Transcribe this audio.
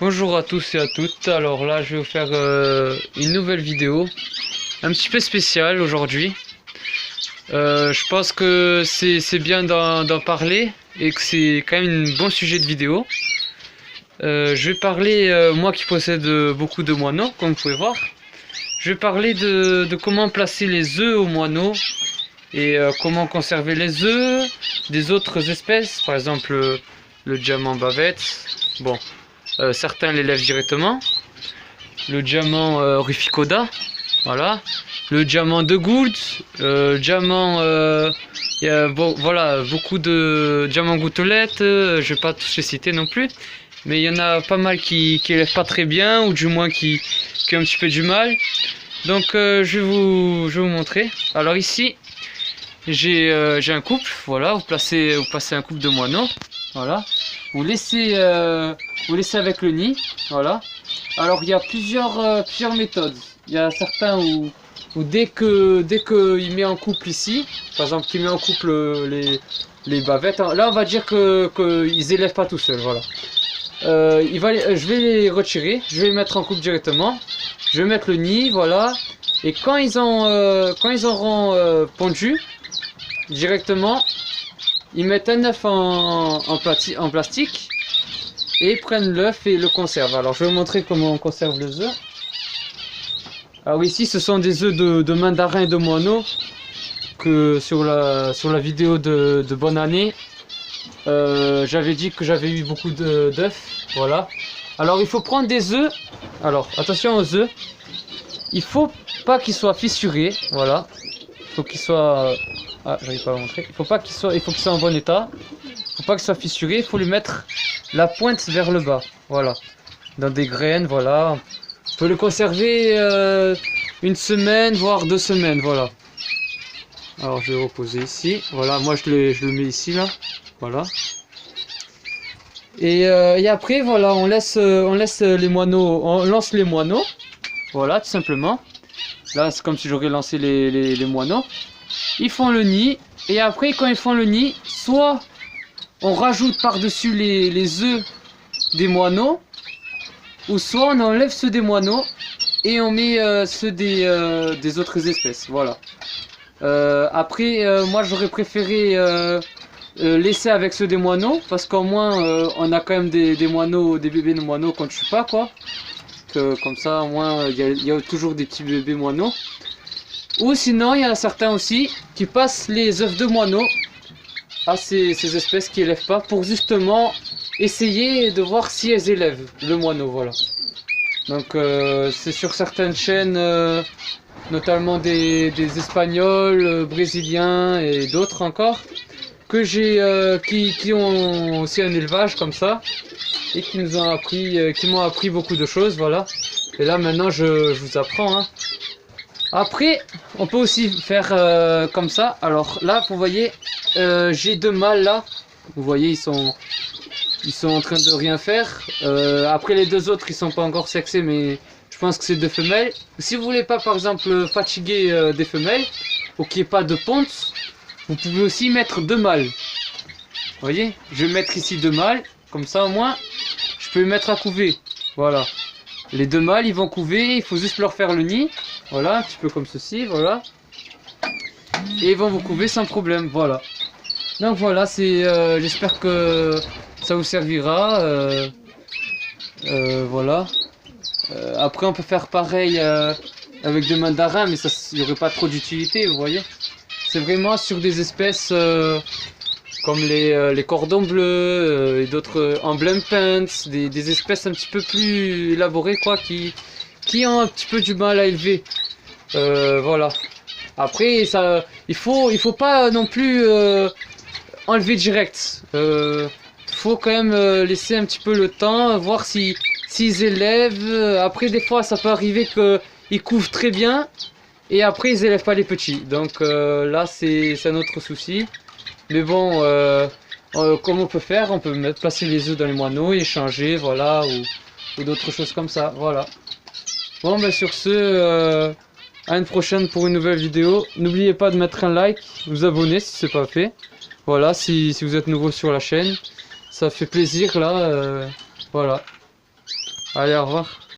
Bonjour à tous et à toutes. Alors là, je vais vous faire une nouvelle vidéo, un petit peu spéciale aujourd'hui. Je pense que c'est bien d'en parler et que c'est quand même un bon sujet de vidéo. Je vais parler, moi qui possède beaucoup de moineaux, comme vous pouvez voir. Je vais parler de comment placer les œufs aux moineaux et comment conserver les œufs des autres espèces, par exemple le diamant bavette. Bon. Certains l'élèvent directement. Le diamant ruficoda, voilà. Le diamant de Gould, diamant, y a, bon, voilà, beaucoup de diamants gouttelettes. Je vais pas tous les citer non plus, mais il y en a pas mal qui élèvent pas très bien, ou du moins qui ont un petit peu du mal. Donc je vais vous montrer. Alors ici, j'ai un couple, voilà. Vous placez un couple de moineaux, voilà. Vous laissez avec le nid, voilà. Alors il y a plusieurs méthodes. Il y a certains où dès que il met en couple ici, par exemple qu'il met en couple les bavettes, là on va dire qu'ils élèvent pas tout seuls, voilà. Je vais les retirer, je vais les mettre en couple directement. Je vais mettre le nid, voilà. Et quand ils auront pondu directement, ils mettent un œuf en plastique et prennent l'œuf et le conservent. Alors je vais vous montrer comment on conserve les œufs. Alors ici ce sont des œufs de mandarin et de moineaux que sur la vidéo de bonne année j'avais dit que j'avais eu beaucoup d'œufs, voilà. Alors il faut prendre des œufs. Alors attention aux œufs, il faut pas qu'ils soient fissurés, voilà. Il faut qu'ils soient j'arrive pas à montrer. Il faut qu'ils soient en bon état. Il faut pas qu'ils soient fissurés. Il faut les mettre la pointe vers le bas. Voilà. Dans des graines, voilà. On peut le conserver une semaine, voire 2 semaines, voilà. Alors je vais reposer ici. Voilà, moi je le mets ici là. Voilà. Et après, voilà, on laisse les moineaux, on lance les moineaux. Voilà, tout simplement. Là, c'est comme si j'aurais lancé les moineaux. Ils font le nid, et après quand ils font le nid, soit on rajoute par-dessus les œufs des moineaux, ou soit on enlève ceux des moineaux et on met ceux des autres espèces, voilà. Après, moi j'aurais préféré laisser avec ceux des moineaux, parce qu'au moins on a quand même des moineaux, des bébés de moineaux qu'on ne tue pas, quoi. Comme ça au moins il y a toujours des petits bébés moineaux. Ou sinon, il y en a certains aussi qui passent les œufs de moineaux à ces espèces qui élèvent pas, pour justement essayer de voir si elles élèvent le moineau, voilà. Donc c'est sur certaines chaînes, notamment des Espagnols, Brésiliens et d'autres encore, que qui ont aussi un élevage comme ça et qui m'ont appris beaucoup de choses, voilà. Et là maintenant je vous apprends, hein. Après, on peut aussi faire comme ça. Alors là, vous voyez, j'ai 2 mâles là. Vous voyez, ils sont en train de rien faire. Après, les 2 autres, ils sont pas encore sexés, mais je pense que c'est 2 femelles. Si vous voulez pas, par exemple, fatiguer des femelles, ou qu'il n'y ait pas de ponte, vous pouvez aussi mettre 2 mâles. Vous voyez, je vais mettre ici 2 mâles. Comme ça, au moins, je peux les mettre à couver. Voilà. Les 2 mâles, ils vont couver. Il faut juste leur faire le nid. Voilà, un petit peu comme ceci, voilà. Et ils vont vous couver sans problème, voilà. Donc voilà, j'espère que ça vous servira. Voilà. Après, on peut faire pareil avec des mandarins, mais il n'y aurait pas trop d'utilité, vous voyez. C'est vraiment sur des espèces comme les cordons bleus et d'autres emblem pants, des espèces un petit peu plus élaborées, quoi, qui ont un petit peu du mal à élever. Voilà. Après, il faut pas non plus enlever direct. Faut quand même laisser un petit peu le temps, voir s'ils élèvent. Après, des fois, ça peut arriver qu'ils couvrent très bien et après, ils élèvent pas les petits. Donc là, c'est un autre souci. Mais bon, comme on peut faire, on peut placer les œufs dans les moineaux et échanger, voilà, ou d'autres choses comme ça, voilà. Bon, ben sur ce, à une prochaine pour une nouvelle vidéo. N'oubliez pas de mettre un like, vous abonner si ce n'est pas fait. Voilà, si vous êtes nouveau sur la chaîne, ça fait plaisir là, voilà. Allez, au revoir.